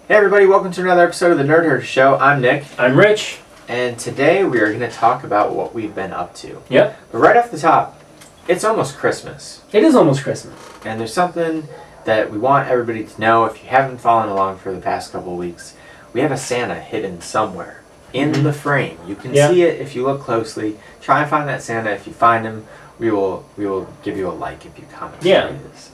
Hey everybody, welcome to another episode of the Nerd Herd Show. I'm Nick. I'm Rich. And today we are going to talk about what we've been up to. Yep. But right off the top, it's almost Christmas. It is almost Christmas. And there's something that we want everybody to know. If you haven't followed along for the past couple of weeks, we have a Santa hidden somewhere in the frame. You can see it if you look closely. Try and find that Santa. If you find him, we will give you a like if you comment where he is.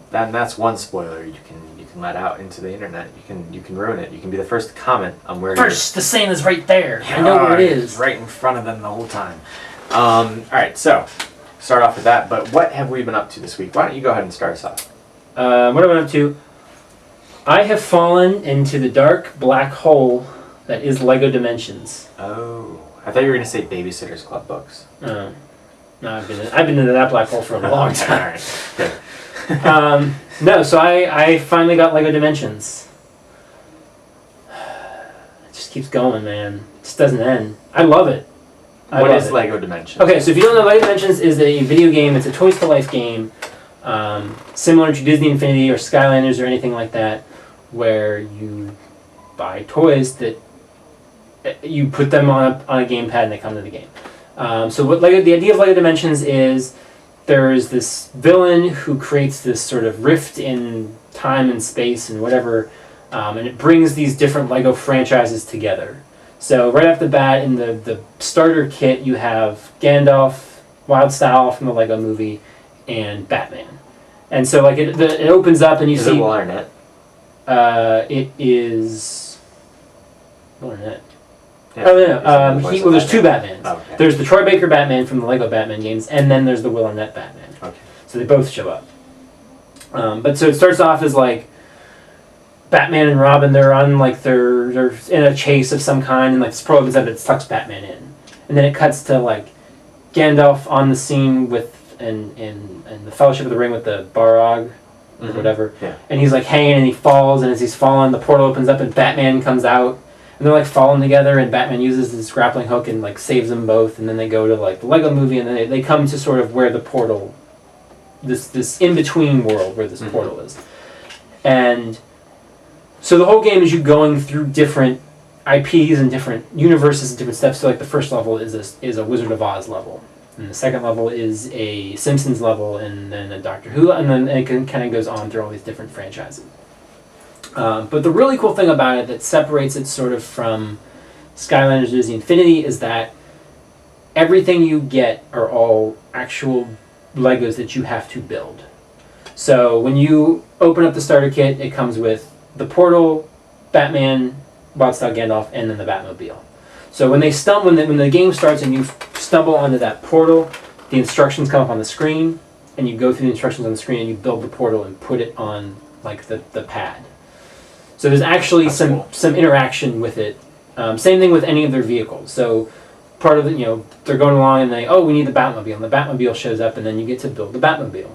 That's one spoiler you can let out into the internet. You can ruin it. You can be the first to comment on where. First, the Santa's right there. I know where it is. Right in front of them the whole time. All right, so start off with that. But what have we been up to this week? Why don't you go ahead and start us off? What have I been up to? I have fallen into the dark black hole that is Lego Dimensions. Oh, I thought you were going to say Babysitter's Club books. Oh, no, I've been into that black hole for a long time. All right. Good. No, so I finally got Lego Dimensions. It just keeps going, man. It just doesn't end. I love it. What is Lego Dimensions? Okay, so if you don't know, Lego Dimensions is a video game. It's a Toys to Life game, similar to Disney Infinity or Skylanders or anything like that, where you buy toys that you put them on a gamepad and they come to the game. So the idea of Lego Dimensions is there is this villain who creates this sort of rift in time and space and whatever, and it brings these different Lego franchises together. So right off the bat, in the starter kit, you have Gandalf, Wild Style from the Lego Movie, and Batman. And so it opens up and you see... Is it Will Arnett? It is... Will Arnett. Yeah. Oh, no. There's two Batmans. Oh, okay. There's the Troy Baker Batman from the Lego Batman games, and then there's the Will Arnett Batman. Okay. So they both show up. But so it starts off as Batman and Robin, they're they're in a chase of some kind, and this probe it sucks Batman in. And then it cuts to Gandalf on the scene with and the Fellowship of the Ring with the Balrog or whatever. Yeah. And he's hanging and he falls, and as he's falling, the portal opens up and Batman comes out. And they're falling together, and Batman uses this grappling hook and saves them both. And then they go to the Lego Movie, and then they come to sort of where the portal, this in between world where this portal is. And so the whole game is you going through different IPs and different universes and different steps. So the first level is a Wizard of Oz level, and the second level is a Simpsons level, and then a Doctor Who, and then it kind of goes on through all these different franchises. But the really cool thing about it that separates it sort of from Skylanders Disney Infinity is that everything you get are all actual Legos that you have to build. So when you open up the starter kit, it comes with the portal, Batman, Wild Style Gandalf, and then the Batmobile. So when the game starts and you stumble onto that portal, the instructions come up on the screen, and you go through the instructions on the screen and you build the portal and put it on the pad. So there's actually some interaction with it. Same thing with any of their vehicles. So part of they're going along and we need the Batmobile, and the Batmobile shows up, and then you get to build the Batmobile.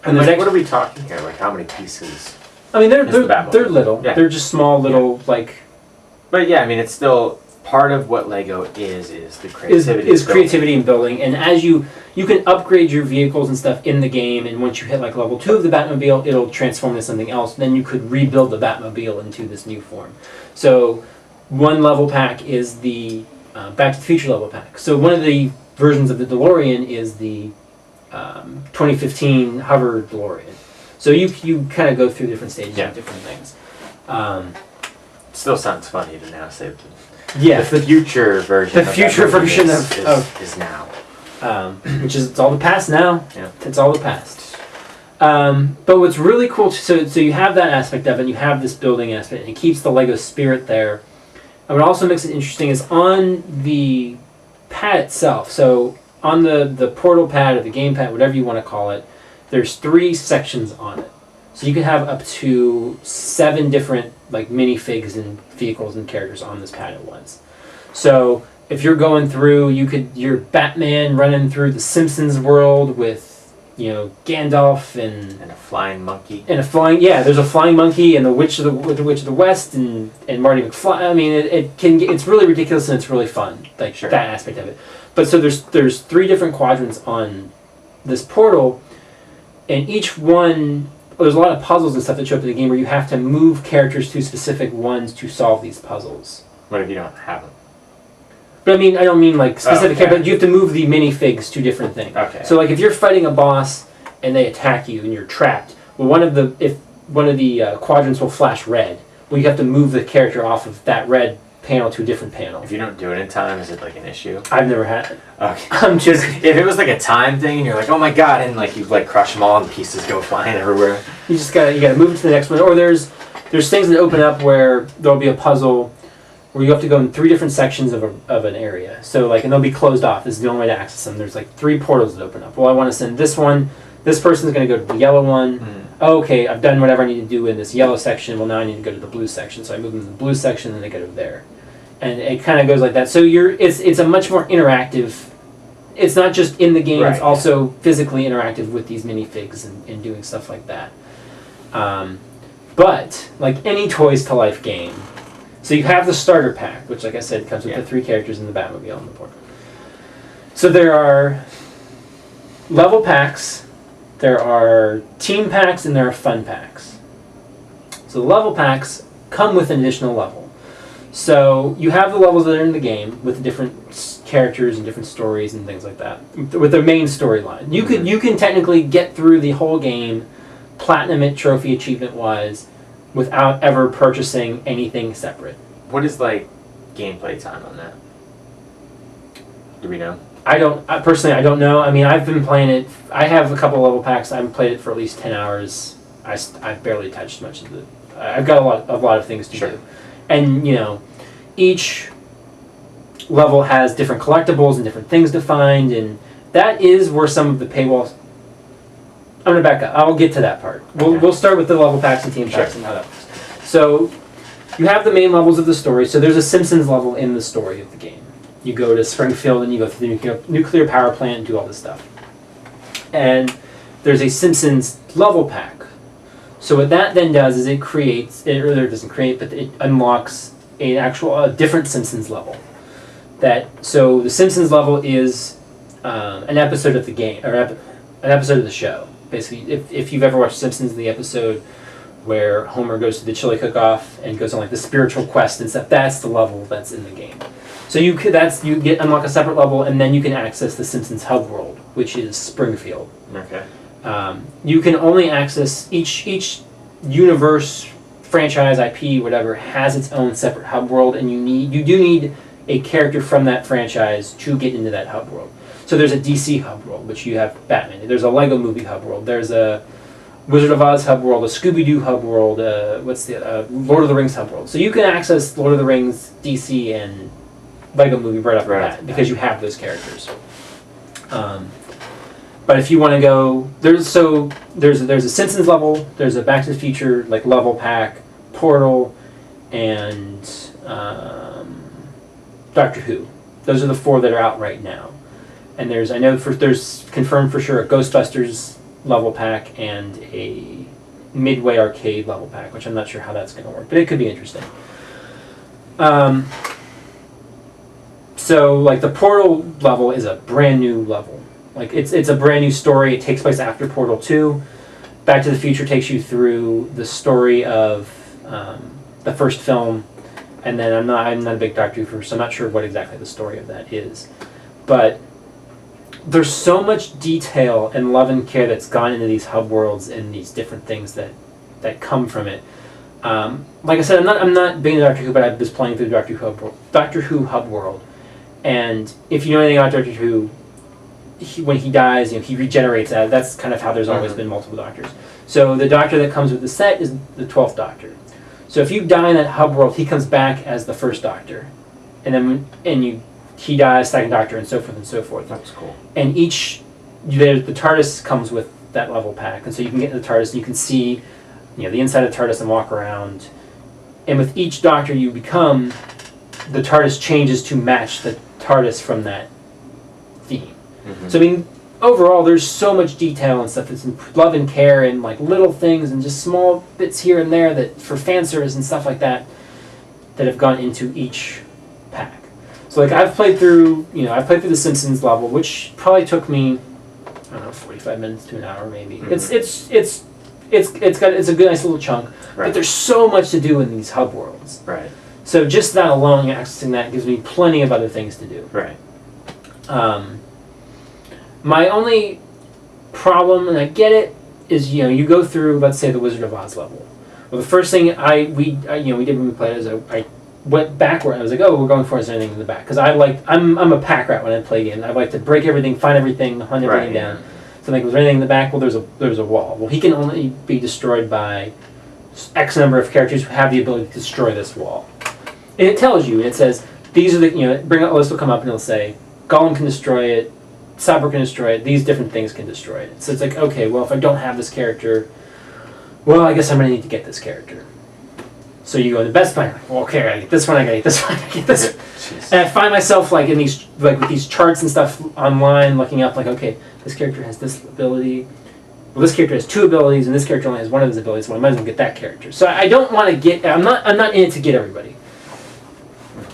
And what are we talking here? How many pieces? I mean, they're little. Yeah. They're just small little But yeah, I mean, it's still part of what Lego is the creativity. Is creativity in building, and as you can upgrade your vehicles and stuff in the game, and once you hit level 2 of the Batmobile, it'll transform into something else. Then you could rebuild the Batmobile into this new form. So one level pack is the Back to the Future level pack. So one of the versions of the DeLorean is the 2015 Hover DeLorean. So you kind of go through different stages of different things. Still sounds funny to now say the future version. The future version is now. Which is, it's all the past now. Yeah. It's all the past. But what's really cool, so you have that aspect of it, and you have this building aspect, and it keeps the Lego spirit there. And what also makes it interesting is on the pad itself, so on the portal pad or the game pad, whatever you want to call it, there's 3 sections on it. So you can have up to 7 different minifigs and vehicles and characters on this pad at once. So if you're going through, you're Batman running through the Simpsons world with Gandalf and a flying monkey. And there's a flying monkey and the Witch of the West and Marty McFly. I mean, it's really ridiculous and it's really fun, that aspect of it. But so there's 3 different quadrants on this portal, and each one there's a lot of puzzles and stuff that show up in the game where you have to move characters to specific ones to solve these puzzles. What if you don't have them? But I don't mean like specific characters, but you have to move the minifigs to different things. Okay. So like if you're fighting a boss and they attack you and you're trapped, well one of the quadrants will flash red. Well, you have to move the character off of that red panel to a different panel. If you don't do it in time, is it like an issue? I've never had it. Okay. I'm just if it was like a time thing and you're like, oh my god, and like you like crush them all and pieces go flying everywhere. you gotta move it to the next one. Or there's things that open up where there'll be a puzzle where you have to go in 3 different sections of an area. So like, and they'll be closed off. This is the only way to access them. There's like 3 portals that open up. Well, I want to send this one. This person's going to go to the yellow one. Oh, okay, I've done whatever I need to do in this yellow section. Well, now I need to go to the blue section. So I move them to the blue section, and then they go to there. And it kind of goes like that. So it's a much more interactive. It's not just in the game. Right. It's also physically interactive with these minifigs and doing stuff like that. But like any Toys to Life game, so you have the starter pack, which, like I said, comes with the 3 characters in the Batmobile on the board. So there are level packs, there are team packs, and there are fun packs. So the level packs come with an additional level. So you have the levels that are in the game with different characters and different stories and things like that, with the main storyline. You can technically get through the whole game, platinum it, trophy achievement wise, without ever purchasing anything separate. What is like gameplay time on that? Do we know? I personally don't know. I mean, I've been playing it. I have a couple level packs. I've played it for at least 10 hours. I've barely touched much of it. I've got a lot of things to do. And, each level has different collectibles and different things to find, and that is where some of the paywalls... I'm going to back up. I'll get to that part. We'll start with the level packs and team packs and how that works. So, you have the main levels of the story. So there's a Simpsons level in the story of the game. You go to Springfield and you go through the nuclear power plant and do all this stuff. And there's a Simpsons level pack. So what that then does is it doesn't create, but it unlocks a different Simpsons level. So the Simpsons level is an episode of the game, or an episode of the show. Basically, if you've ever watched Simpsons, the episode where Homer goes to the chili cook-off and goes on like the spiritual quest and stuff, that's the level that's in the game. So you unlock a separate level, and then you can access the Simpsons hub world, which is Springfield. Okay. You can only access each universe, franchise, IP, whatever, has its own separate hub world, and you do need a character from that franchise to get into that hub world. So there's a DC hub world, which you have Batman. There's a Lego Movie hub world. There's a Wizard of Oz hub world, a Scooby-Doo hub world, Lord of the Rings hub world. So you can access Lord of the Rings, DC, and Lego Movie right off the bat because you have those characters. But if you want to go, there's a Simpsons level, there's a Back to the Future like level pack, Portal, and Doctor Who. Those are the 4 that are out right now. And there's confirmed for sure a Ghostbusters level pack and a Midway Arcade level pack, which I'm not sure how that's going to work, but it could be interesting. So like the Portal level is a brand new level. Like it's a brand new story. It takes place after Portal 2. Back to the Future takes you through the story of the first film, and then I'm not a big Doctor Who, so I'm not sure what exactly the story of that is. But there's so much detail and love and care that's gone into these hub worlds and these different things that come from it. Like I said, I'm not being a Doctor Who, but I was playing through Doctor Who hub world, and if you know anything about Doctor Who, when he dies, he regenerates. That's kind of how there's always been multiple Doctors. So the Doctor that comes with the set is the 12th Doctor. So if you die in that hub world, he comes back as the first Doctor, and then he dies, second Doctor, and so forth and so forth. That's cool. And the TARDIS comes with that level pack, and so you can get in the TARDIS and you can see, the inside of the TARDIS and walk around. And with each Doctor you become, the TARDIS changes to match the TARDIS from that theme. Mm-hmm. So I mean, overall, there's so much detail and stuff that's in love and care and like little things and just small bits here and there that for fan service and stuff like that have gone into each pack. So like I've played through the Simpsons level, which probably took me, I don't know, 45 minutes to an hour maybe. Mm-hmm. it's a good nice little chunk. Right. But there's so much to do in these hub worlds. Right. So just that alone, accessing that gives me plenty of other things to do. Right. My only problem, and I get it, is you go through, let's say, the Wizard of Oz level. Well, the first thing we did when we played is I went backward. I was like, oh, we're going for is there anything in the back? Because I'm a pack rat when I play games. I like to break everything, find everything, hunt everything down. So I'm like, was there anything in the back? Well, there's a wall. Well, he can only be destroyed by X number of characters who have the ability to destroy this wall. And it tells you, and it says, these are the, bring up a list will come up and it'll say, Gollum can destroy it, Cyber can destroy it, these different things can destroy it. So it's like, okay, well, if I don't have this character, well, I guess I'm going to need to get this character. So you go to Best Buy, like, well, okay, I gotta get this one, I gotta get this one, I gotta get this one. And I find myself like in these, like with these charts and stuff online, looking up like, okay, this character has this ability, well, this character has 2 abilities, and this character only has 1 of his abilities, so I might as well get that character. So I don't want to get, I'm not in it to get everybody.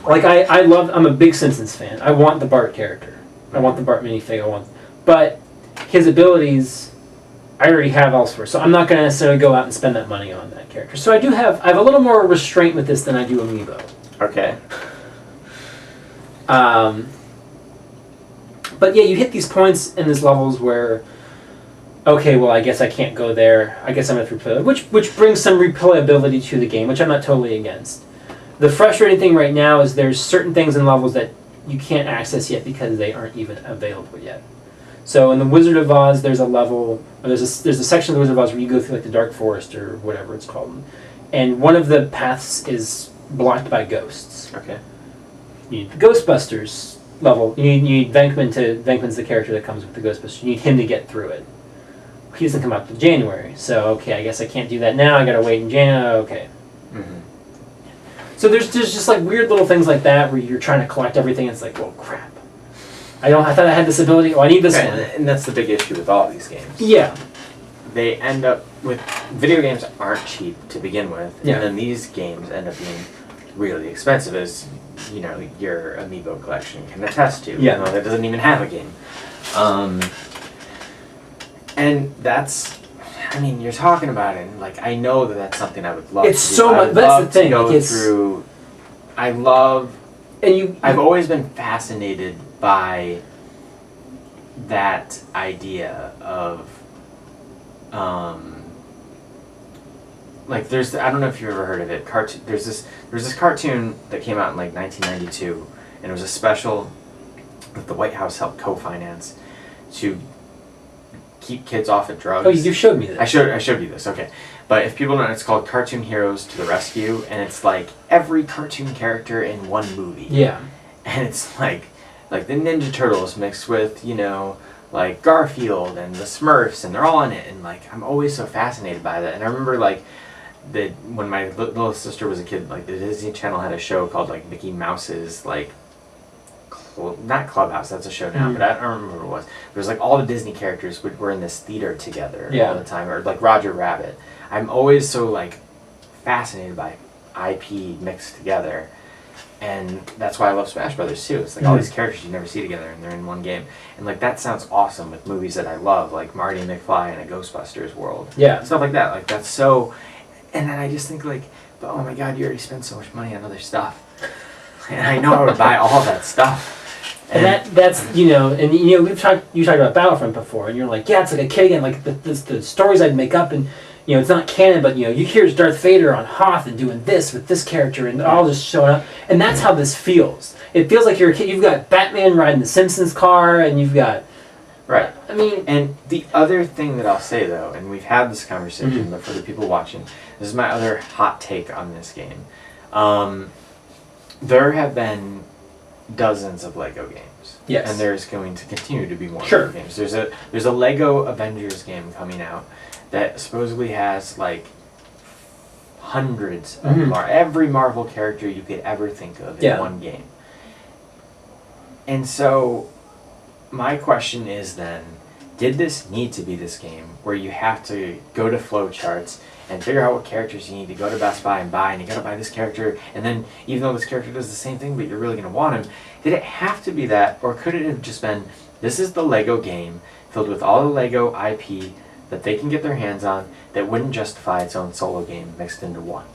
Like I'm a big Simpsons fan. I want the Bart character. I want the Bart minifig. But his abilities, I already have elsewhere, so I'm not going to necessarily go out and spend that money on that character. So I have a little more restraint with this than I do Amiibo. Okay. But yeah, you hit these points in these levels where, okay, well, I guess I can't go there. I guess I'm going to replay it, which brings some replayability to the game, which I'm not totally against. The frustrating thing right now is there's certain things in levels that you can't access yet because they aren't even available yet. So in the Wizard of Oz, there's a level, there's a section of the Wizard of Oz where you go through like the Dark Forest or whatever it's called, and one of the paths is blocked by ghosts. Okay. You need the Ghostbusters level. You need Venkman's the character that comes with the Ghostbusters. You need him to get through it. He doesn't come out till January, so okay, I guess I can't do that now. I gotta wait in January. Okay. Mm-hmm. So there's just like weird little things like that where you're trying to collect everything. And it's like, well, crap. I thought I had this ability. Oh, I need this one. And that's the big issue with all these games. Yeah. They end up with video games aren't cheap to begin with, Yeah. and then these games end up being really expensive, as your Amiibo collection can attest to. Yeah. That doesn't even have a game. And that's, you're talking about it, and like I know that's something I would love. It's to do. so much. That's the thing. Go like it's, through. I love. And I've always been fascinated by that idea of, like there's, I don't know if you've ever heard of it. There's this cartoon that came out in like 1992, and it was a special that the White House helped co-finance to keep kids off of drugs. oh, you showed me that. I showed you this, okay. But if people don't know, it's called Cartoon Heroes to the Rescue, and it's like every cartoon character in one movie. Yeah. And it's like the Ninja Turtles mixed with, like Garfield and the Smurfs, and they're all in it. And like I'm always so fascinated by that. And I remember like when my little sister was a kid, like the Disney Channel had a show called like Mickey Mouse's like not Clubhouse, that's a show now, but I don't remember what it was. It was like all the Disney characters were in this theater together all the time, or like Roger Rabbit. I'm always so like fascinated by IP mixed together, and that's why I love Smash Brothers too. It's like all these characters you never see together, and they're in one game. And like that sounds awesome with movies that I love, like Marty McFly in a Ghostbusters world. Yeah. Stuff like that. Like that's so. And then I just think like, but oh my God, you already spent so much money on other stuff, and I know I would buy all that stuff. And that's you talked about Battlefront before, and you're like, yeah, it's like a kid again, like the stories I'd make up, and it's not canon, but you hear Darth Vader on Hoth and doing this with this character, and all just showing up, and that's how this feels. It feels like you're a kid. You've got Batman riding the Simpsons car, and you've got right. And the other thing that I'll say though, and we've had this conversation, but for the people watching, this is my other hot take on this game. There have been dozens of Lego games. Yes. And there's going to continue to be more Sure. Lego games. There's a Lego Avengers game coming out that supposedly has like hundreds of every Marvel character you could ever think of in one game. And so my question is then, did this need to be this game where you have to go to flowcharts and figure out what characters you need to go to Best Buy and buy, and you gotta buy this character, and then even though this character does the same thing, but you're really gonna want him, did it have to be that, or could it have just been, this is the Lego game filled with all the Lego IP that they can get their hands on that wouldn't justify its own solo game mixed into one?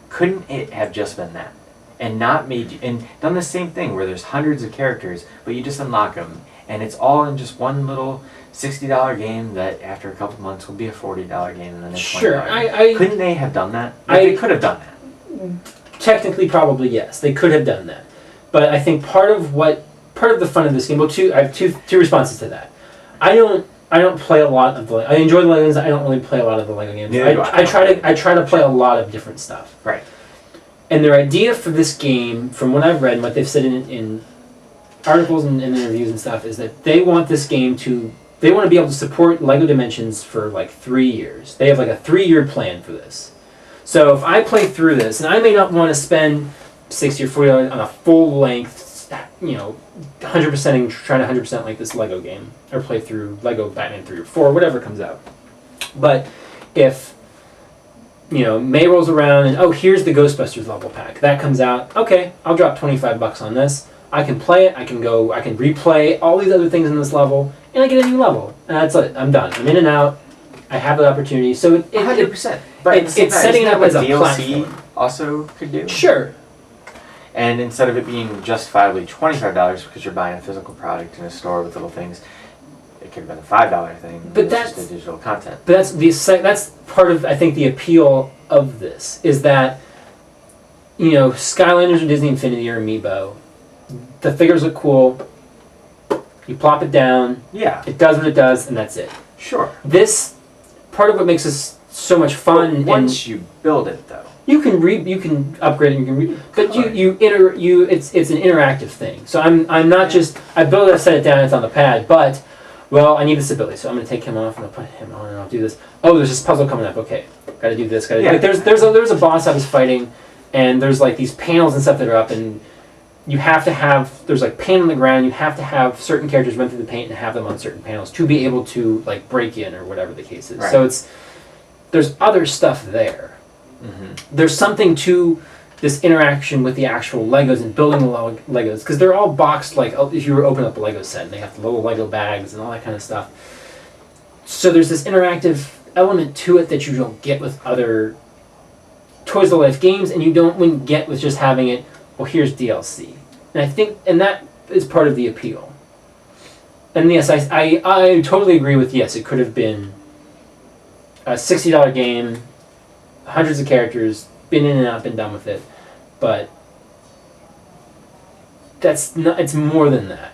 Couldn't it have just been that? And not made you, and done the same thing where there's hundreds of characters, but you just unlock them, and it's all in just one little $60 game that after a couple months will be a $40 game and then a $20 Sure, game. Couldn't they have done that? They could have done that. Technically, probably yes, they could have done that. But I think part of the fun of this game. Well, I have two responses to that. I don't play a lot of the. I enjoy the Lego games. I don't really play a lot of the Lego games. I try to play a lot of different stuff. Right. And their idea for this game, from what I've read and what they've said in articles and interviews and stuff, is that they want this game to. They want to be able to support Lego Dimensions for like 3 years. They have like a 3-year plan for this. So if I play through this, and I may not want to spend $60 or $40 on a full length, 100%ing, trying to 100% like this Lego game, or play through Lego Batman 3 or 4, whatever comes out. But if May rolls around and here's the Ghostbusters level pack that comes out, okay, I'll drop $25 on this. I can play it. I can replay all these other things in this level, and I get a new level, and that's it. I'm done. I'm in and out. I have the opportunity. So 100%. But it's setting it up as a DLC platform. Also could do. Sure. And instead of it being justifiably $25 because you're buying a physical product in a store with little things, it could have been a $5 thing. But that's just the digital content. But that's part of, I think, the appeal of this is that Skylanders or Disney Infinity or Amiibo, the figures look cool. You plop it down. Yeah. It does what it does, and that's it. Sure. This part of what makes this so much fun. But once you build it, though, you can upgrade it. But it's an interactive thing. So I'm not just I build it, I set it down, it's on the pad. But I need this ability, so I'm going to take him off and I'll put him on and I'll do this. Oh, there's this puzzle coming up. Okay, got to do this. Got to do. Like, there's a boss I was fighting, and there's like these panels and stuff that are up, and you have to have there's like paint on the ground. You have to have certain characters run through the paint and have them on certain panels to be able to like break in or whatever the case is. Right. So there's other stuff there. Mm-hmm. There's something to this interaction with the actual Legos and building the Legos, because they're all boxed like if you were opening up a Lego set and they have the little Lego bags and all that kind of stuff. So there's this interactive element to it that you don't get with other Toys to Life games, and you wouldn't get with just having it. Well, here's DLC, and I think that is part of the appeal. And yes, I totally agree with yes. It could have been a $60 game, hundreds of characters, been in and out, been done with it, but that's not. It's more than that.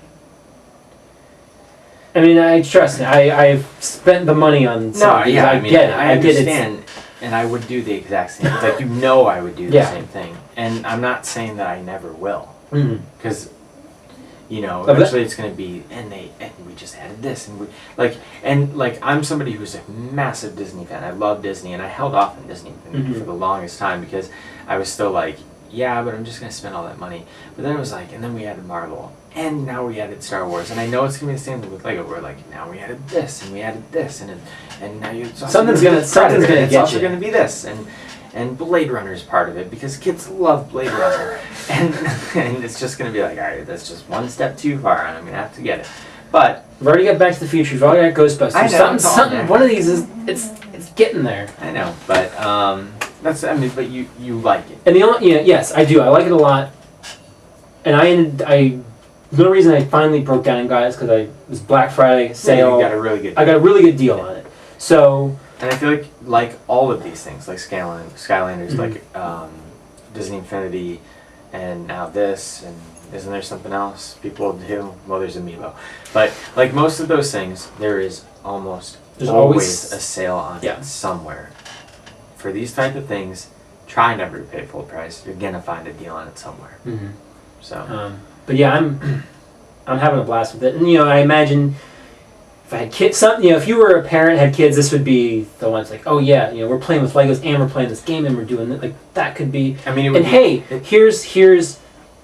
I mean, I trust me. I've spent the money on. No, yeah, I get it. I understand, and I would do the exact same. It's like I would do the same thing, and I'm not saying that I never will, because eventually it's going to be, and we just added this, and I'm somebody who's a massive Disney fan. I love Disney, and I held off on Disney for the longest time because I was still like, yeah, but I'm just going to spend all that money. But then it was like, and then we added Marvel, and now we added Star Wars, and I know it's going to be the same thing with Lego. We're like, now we added this, and we added this, and now something's going to get it's also going to be this, and Blade Runner is part of it because kids love Blade Runner, and it's just going to be like, all right, that's just one step too far, and I'm going to have to get it. But we've already got Back to the Future. We've already got Ghostbusters. I know, something. One of these is it's getting there. I know, but but you like it. And yes, I do. I like it a lot. And the reason I finally broke down and got it is because it was Black Friday sale. You got a really good deal. I got a really good deal on it. So. And I feel like all of these things, like Skylanders, like Disney Infinity, and now this, and isn't there something else people do? Well, there's Amiibo. But like most of those things, there is there's always a sale on it somewhere. For these type of things, try never to pay full price. You're gonna find a deal on it somewhere. Mm-hmm. So, but yeah, I'm having a blast with it, and I imagine if I had kids, if you were a parent had kids, this would be the ones like, oh yeah, we're playing with Legos and we're playing this game and we're doing it. Like that could be. I mean, here's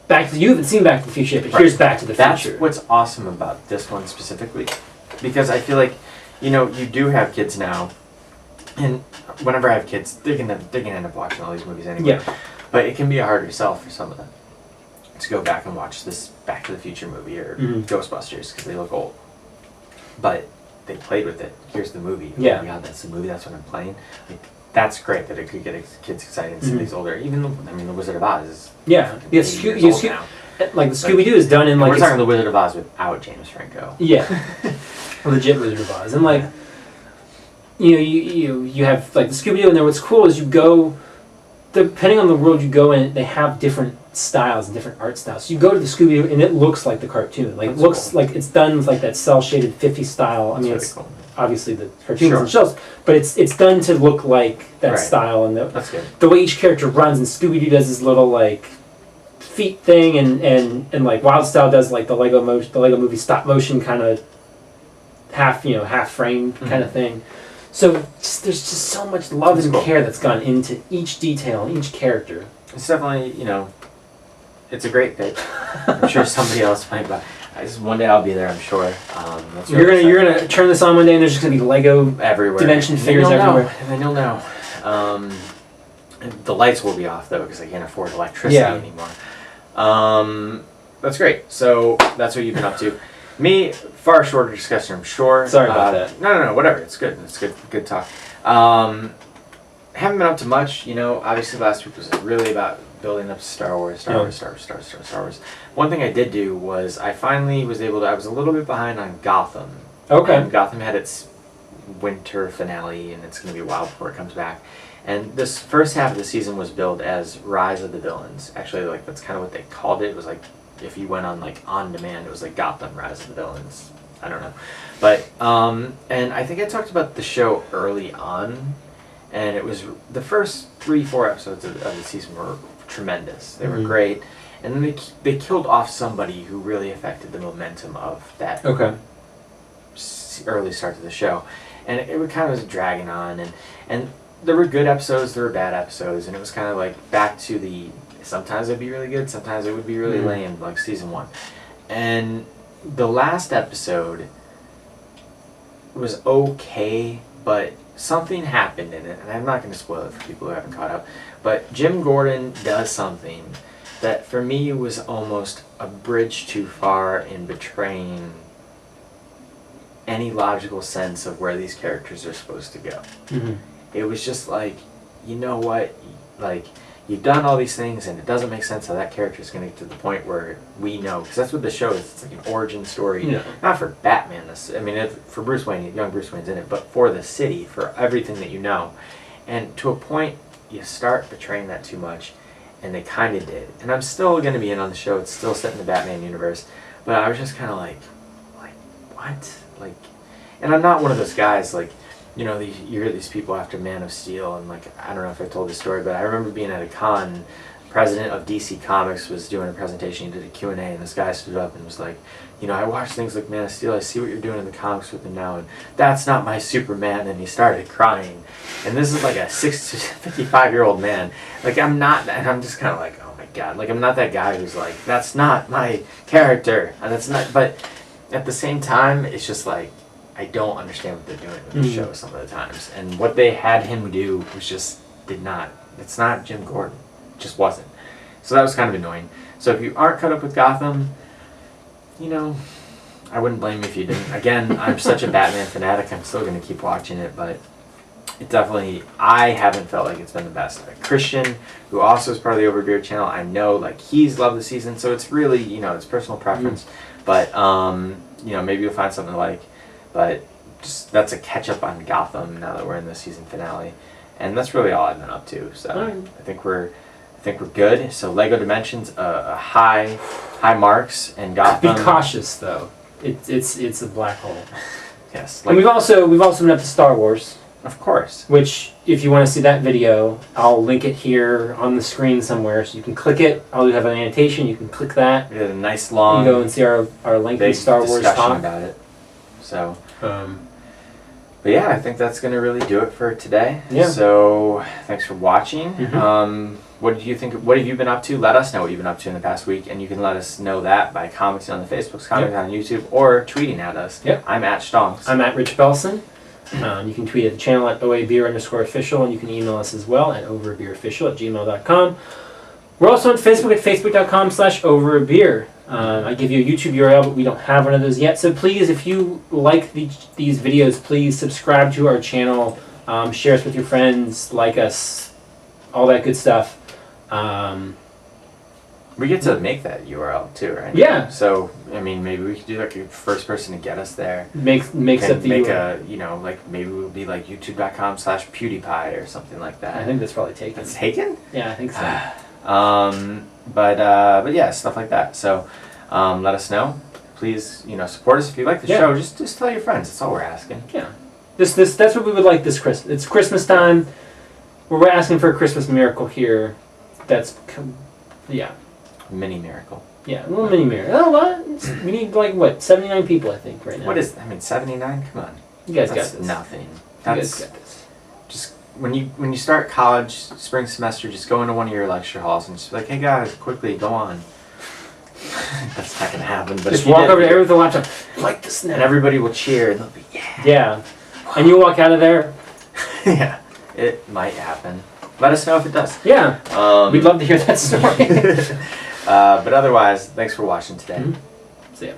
Back to you haven't seen Back to the Future yet, but here's Back to the Future. That's what's awesome about this one specifically, because I feel like you do have kids now. And whenever I have kids, they're gonna end up watching all these movies anyway. Yeah. But it can be a harder sell for some of them to go back and watch this Back to the Future movie or Ghostbusters because they look old. But they played with it. Here's the movie. Yeah. Oh my God, that's the movie. That's what I'm playing. Like, that's great that it could get kids excited and see these older. Even though, I mean, the Wizard of Oz is Yeah, like the Scooby Doo is done in like we're talking the Wizard of Oz without James Franco. Yeah, legit Wizard of Oz, and like you have like the Scooby Doo, and then what's cool is you go, depending on the world you go in, they have different styles and different art styles. So you go to the Scooby Doo, and it looks like the cartoon. Like That's it looks cool. like it's done with like that cell shaded 50s style. I mean, That's it's really cool. obviously the cartoons Sure. and shells, but it's done to look like that Right. style, and That's good. the way each character runs. And Scooby Doo does this little like feet thing, and like Wild Style does like the Lego movie stop motion kind of half frame kind of thing. So there's just so much love That's and cool. care that's gone into each detail and each character. It's definitely, it's a great pick. I'm sure somebody else might buy. One day I'll be there, I'm sure. That's really You're gonna turn this on one day, and there's just gonna be Lego everywhere. dimension And then figures you'll know. everywhere. And then you'll know. The lights will be off though, because I can't afford electricity anymore. That's great. So that's what you've been up to. Me, far shorter discussion, I'm sure. Sorry about that. No, whatever. It's good. It's good talk. Haven't been up to much. Obviously last week was really about building up Star Wars. One thing I did do was I finally was able to. I was a little bit behind on Gotham. Okay. And Gotham had its winter finale, and it's going to be a while before it comes back. And this first half of the season was billed as Rise of the Villains. Actually, like that's kind of what they called it. It was like if you went on like on demand, it was like Gotham Rise of the Villains. I don't know, but and I think I talked about the show early on, and it was the first 3-4 episodes of the season were tremendous. They were great, and then they killed off somebody who really affected the momentum of that early start to the show, and it kind of was dragging on, and there were good episodes, there were bad episodes, and it was kind of like back to the sometimes it'd be really good, sometimes it would be really lame, like season 1, and the last episode was okay, but something happened in it, and I'm not going to spoil it for people who haven't caught up, but Jim Gordon does something that for me was almost a bridge too far in betraying any logical sense of where these characters are supposed to go. It was just like, you know what, like, you've done all these things and it doesn't make sense how that character is going to get to the point where we know, because that's what the show is. It's like an origin story, not for Batman. I mean, for Bruce Wayne, young Bruce Wayne's in it, but for the city, for everything that you know. And to a point, you start betraying that too much, and they kind of did. And I'm still going to be in on the show. It's still set in the Batman universe, but I was just kind of like, what? Like, and I'm not one of those guys like, you hear these people after Man of Steel, and like, I don't know if I told this story, but I remember being at a con, the president of DC Comics was doing a presentation, he did a Q&A, and this guy stood up and was like, I watch things like Man of Steel, I see what you're doing in the comics with him now, and that's not my Superman, and he started crying. And this is like a 55-year-old man. Like, I'm not, and I'm just kind of like, oh my God, like, I'm not that guy who's like, that's not my character, and that's not, but at the same time, it's just like, I don't understand what they're doing with the show some of the times. And what they had him do was just it's not Jim Gordon. It just wasn't. So that was kind of annoying. So if you aren't caught up with Gotham, I wouldn't blame you if you didn't. Again, I'm such a Batman fanatic, I'm still going to keep watching it, but it definitely, I haven't felt like it's been the best. Christian, who also is part of the Overbeard channel, I know, like, he's loved the season, so it's really, it's personal preference. But, maybe you'll find something to like. But just that's a catch up on Gotham now that we're in the season finale, and that's really all I've been up to. So I think we're good. So Lego Dimensions, high marks, and Gotham. Be cautious though. It's a black hole. Yes. And we've also been up to Star Wars. Of course. Which, if you want to see that video, I'll link it here on the screen somewhere, so you can click it. I'll have an annotation. You can click that. We had a nice long. You can go and see our lengthy Star Wars talk about it. So, but yeah, I think that's going to really do it for today. Yeah. So, thanks for watching. What did you think? What have you been up to? Let us know what you've been up to in the past week, and you can let us know that by commenting on the Facebooks, commenting on YouTube, or tweeting at us. Yep. I'm at Stonks. I'm at Rich Belson. You can tweet at the channel at oabeer_official, and you can email us as well at overbeerofficial@gmail.com. We're also on Facebook at facebook.com/overabeer. I give you a YouTube URL, but we don't have one of those yet. So please, if you like these videos, please subscribe to our channel, share us with your friends, like us, all that good stuff. We get to make that URL too, right? Yeah. So I mean, maybe we could do like a first person to get us there. Makes up the make URL. like maybe we'll be like youtube.com/PewDiePie or something like that. I think that's probably taken. It's taken? Yeah, I think so. But yeah, stuff like that. So let us know. Please, support us if you like the show. Just tell your friends. That's all we're asking. Yeah. That's what we would like this Christmas. It's Christmas time. We're asking for a Christmas miracle here. Yeah. Mini miracle. Yeah, a little mini miracle. Oh, what? We need 79 people, I think, right now. What is? 79? Come on. You guys That's got this. nothing. You guys got this. Just when you start college, spring semester, just go into one of your lecture halls and just be like, hey guys, quickly go on. That's not gonna happen. But just walk over there with the laptop, like this now. And everybody will cheer and they'll be yeah. And you walk out of there. Yeah, it might happen. Let us know if it does. Yeah. We'd love to hear that story. But otherwise, thanks for watching today. See ya.